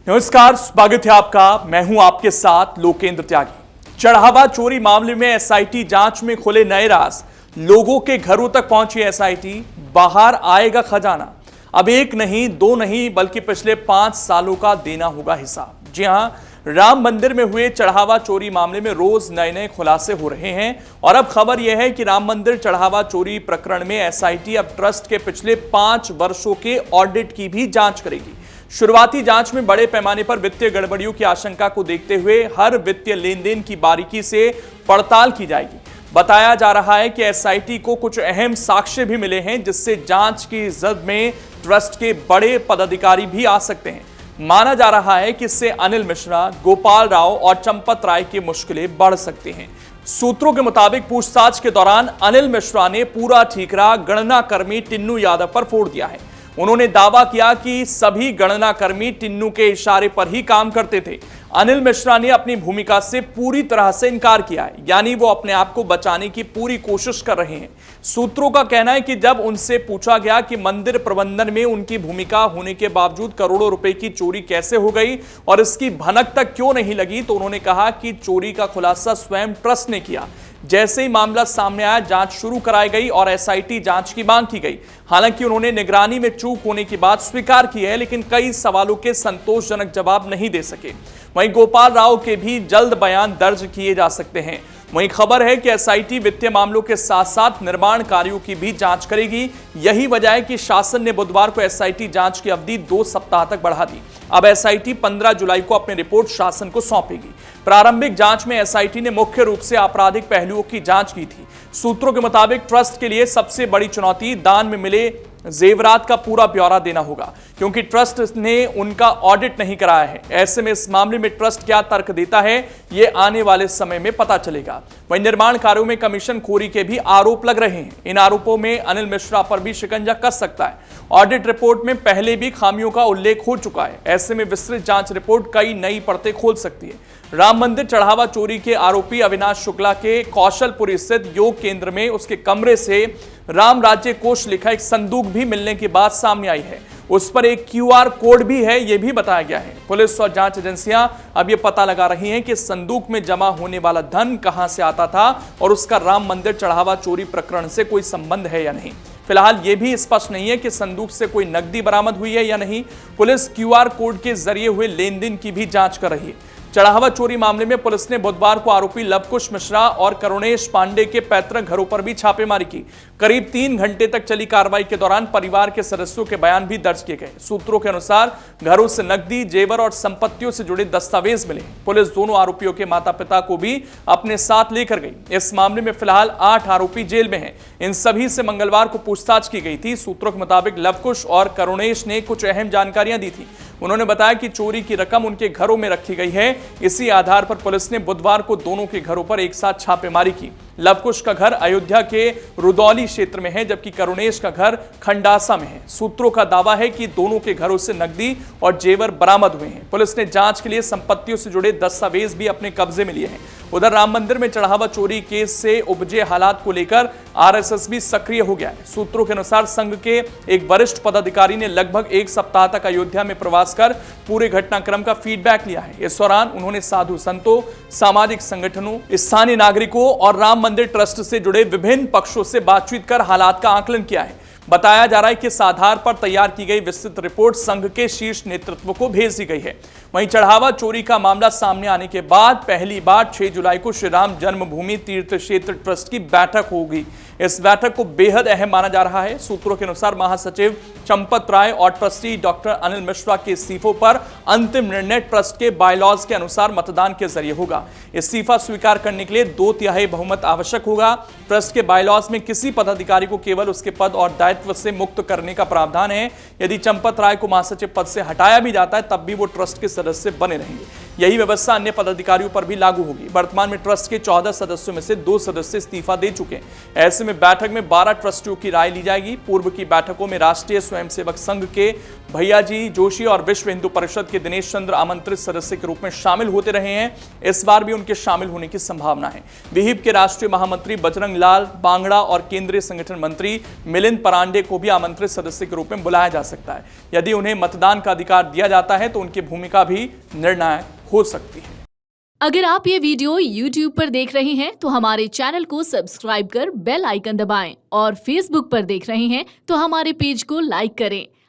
नमस्कार, स्वागत है आपका। मैं हूं आपके साथ लोकेंद्र त्यागी। चढ़ावा चोरी मामले में एसआईटी जांच में खुले नए राज। लोगों के घरों तक पहुंची एसआईटी, बाहर आएगा खजाना। अब एक नहीं, दो नहीं, बल्कि पिछले 5 सालों का देना होगा हिसाब। जी हां, राम मंदिर में हुए चढ़ावा चोरी मामले में रोज नए नए खुलासे हो रहे हैं और अब खबर यह है कि राम मंदिर चढ़ावा चोरी प्रकरण में एसआईटी अब ट्रस्ट के पिछले 5 वर्षों के ऑडिट की भी जांच करेगी। शुरुआती जांच में बड़े पैमाने पर वित्तीय गड़बड़ियों की आशंका को देखते हुए हर वित्तीय लेन देन की बारीकी से पड़ताल की जाएगी। बताया जा रहा है कि एसआईटी को कुछ अहम साक्ष्य भी मिले हैं, जिससे जांच की जद में ट्रस्ट के बड़े पदाधिकारी भी आ सकते हैं। माना जा रहा है कि इससे अनिल मिश्रा, गोपाल राव और चंपत राय की मुश्किलें बढ़ सकती हैं। सूत्रों के मुताबिक पूछताछ के दौरान अनिल मिश्रा ने पूरा ठीकरा गणना कर्मी टिन्नू यादव पर फोड़ दिया है। उन्होंने दावा किया कि सभी गणना कर्मी टिन्नू के इशारे पर ही काम करते थे। अनिल मिश्रा ने अपनी भूमिका से पूरी तरह से इनकार किया है, यानी वो अपने आप को बचाने की पूरी कोशिश कर रहे हैं। सूत्रों का कहना है कि जब उनसे पूछा गया कि मंदिर प्रबंधन में उनकी भूमिका होने के बावजूद करोड़ों रुपए की चोरी कैसे हो गई और इसकी भनक तक क्यों नहीं लगी, तो उन्होंने कहा कि चोरी का खुलासा स्वयं ट्रस्ट ने किया। जैसे ही मामला सामने आया, जांच शुरू कराई गई और एसआईटी जांच की मांग की गई। हालांकि उन्होंने निगरानी में चूक होने की बात स्वीकार की है, लेकिन कई सवालों के संतोषजनक जवाब नहीं दे सके। वहीं गोपाल राव के भी जल्द बयान दर्ज किए जा सकते हैं। वहीं खबर है कि एसआईटी वित्तीय मामलों के साथ साथ निर्माण कार्यों की भी जांच करेगी। यही वजह है कि शासन ने बुधवार को एसआईटी जांच की अवधि 2 सप्ताह तक बढ़ा दी। अब एसआईटी 15 जुलाई को अपनी रिपोर्ट शासन को सौंपेगी। प्रारंभिक जांच में एसआईटी ने मुख्य रूप से आपराधिक पहलुओं की जांच की थी। सूत्रों के मुताबिक ट्रस्ट के लिए सबसे बड़ी चुनौती दान में मिले जेवरात का पूरा ब्यौरा देना होगा, क्योंकि ट्रस्ट ने उनका ऑडिट नहीं कराया है। ऐसे में इस मामले में ट्रस्ट क्या तर्क देता है, ये आने वाले समय में पता चलेगा। वहीं निर्माण कार्यों में कमीशन खोरी के भी आरोप लग रहे हैं। इन आरोपों में अनिल मिश्रा पर भी शिकंजा कस सकता है। ऑडिट रिपोर्ट में पहले भी खामियों का उल्लेख हो चुका है। ऐसे में विस्तृत जांच रिपोर्ट कई नई परतें खोल सकती है। राम मंदिर चढ़ावा चोरी के आरोपी अविनाश शुक्ला के कौशलपुर स्थित योग केंद्र में उसके कमरे से राम राज्य कोष लिखा एक संदूक भी मिलने की बात सामने आई है। उस पर एक क्यूआर कोड भी है, यह भी बताया गया है। पुलिस और जांच एजेंसियां अब यह पता लगा रही हैं कि संदूक में जमा होने वाला धन कहां से आता था और उसका राम मंदिर चढ़ावा चोरी प्रकरण से कोई संबंध है या नहीं। फिलहाल यह भी स्पष्ट नहीं है कि संदूक से कोई नकदी बरामद हुई है या नहीं। पुलिस क्यूआर कोड के जरिए हुए लेन देन की भी जांच कर रही है। चढ़ावा चोरी मामले में पुलिस ने बुधवार को आरोपी लवकुश मिश्रा और करुणेश पांडे के पैतृक घरों पर भी छापेमारी की। करीब 3 घंटे तक चली कार्रवाई के दौरान परिवार के सदस्यों के बयान भी दर्ज किए गए। सूत्रों के अनुसार घरों से नकदी, जेवर और संपत्तियों से जुड़े दस्तावेज मिले। पुलिस दोनों आरोपियों के माता पिता को भी अपने साथ लेकर गई। इस मामले में फिलहाल 8 आरोपी जेल में हैं। इन सभी से मंगलवार को पूछताछ की गई थी। सूत्रों के मुताबिक लवकुश और करुणेश ने कुछ अहम जानकारियां दी थी। उन्होंने बताया कि चोरी की रकम उनके घरों में रखी गई है। इसी आधार पर पुलिस ने बुधवार को दोनों के घरों पर एक साथ छापेमारी की। लवकुश का घर अयोध्या के रुदौली क्षेत्र में है, जबकि करुणेश का घर खंडासा में है। सूत्रों का दावा है कि दोनों के घरों से नकदी और जेवर बरामद हुए हैं। पुलिस ने जांच के लिए संपत्तियों से जुड़े दस्तावेज भी अपने कब्जे में लिए हैं। उधर राम मंदिर में चढ़ावा चोरी केस से उपजे हालात को लेकर आरएसएस भी सक्रिय हो गया है। सूत्रों के अनुसार संघ के एक वरिष्ठ पदाधिकारी ने लगभग 1 सप्ताह तक अयोध्या में प्रवास कर पूरे घटनाक्रम का फीडबैक लिया है। इस दौरान उन्होंने साधु संतों, सामाजिक संगठनों, स्थानीय नागरिकों और राम मंदिर ट्रस्ट से जुड़े विभिन्न पक्षों से बातचीत कर हालात का आकलन किया है। बताया जा रहा है कि इस आधार पर तैयार की गई विस्तृत रिपोर्ट संघ के शीर्ष नेतृत्व को भेज दी गई है। वहीं चढ़ावा चोरी का मामला सामने आने के बाद पहली बार 6 जुलाई को श्री राम जन्मभूमि तीर्थ क्षेत्र ट्रस्ट की बैठक होगी। इस बैठक को बेहद अहम माना जा रहा है। सूत्रों के अनुसार महासचिव चंपत राय और ट्रस्टी डॉक्टर अनिल मिश्रा के इस्तीफों पर अंतिम निर्णय ट्रस्ट के बायलॉज के अनुसार मतदान के जरिए होगा। इस्तीफा स्वीकार करने के लिए 2/3 बहुमत आवश्यक होगा। ट्रस्ट के बायलॉज में किसी पदाधिकारी को केवल उसके पद और दायित्व से मुक्त करने का प्रावधान है। यदि चंपत राय को महासचिव पद से हटाया भी जाता है, तब भी वो ट्रस्ट के सदस्य बने रहेंगे। यही व्यवस्था अन्य पदाधिकारियों पर भी लागू होगी। वर्तमान में ट्रस्ट के 14 सदस्यों में से 2 सदस्य इस्तीफा दे चुके हैं। ऐसे में बैठक में 12 ट्रस्टियों की राय ली जाएगी। पूर्व की बैठकों में राष्ट्रीय स्वयंसेवक संघ के भैयाजी जोशी और विश्व हिंदू परिषद के दिनेश चंद्र आमंत्रित सदस्य के रूप में शामिल होते रहे हैं। इस बार भी उनके शामिल होने की संभावना है। विहिप के राष्ट्रीय महामंत्री बजरंग लाल बांगड़ा और केंद्रीय संगठन मंत्री मिलिंद परांडे को भी आमंत्रित सदस्य के रूप में बुलाया जा सकता है। यदि उन्हें मतदान का अधिकार दिया जाता है तो उनकी भूमिका भी निर्णायक हो सकती है। अगर आप ये वीडियो YouTube पर देख रहे हैं तो हमारे चैनल को सब्सक्राइब कर बेल आइकन दबाएं और Facebook पर देख रहे हैं तो हमारे पेज को लाइक करें।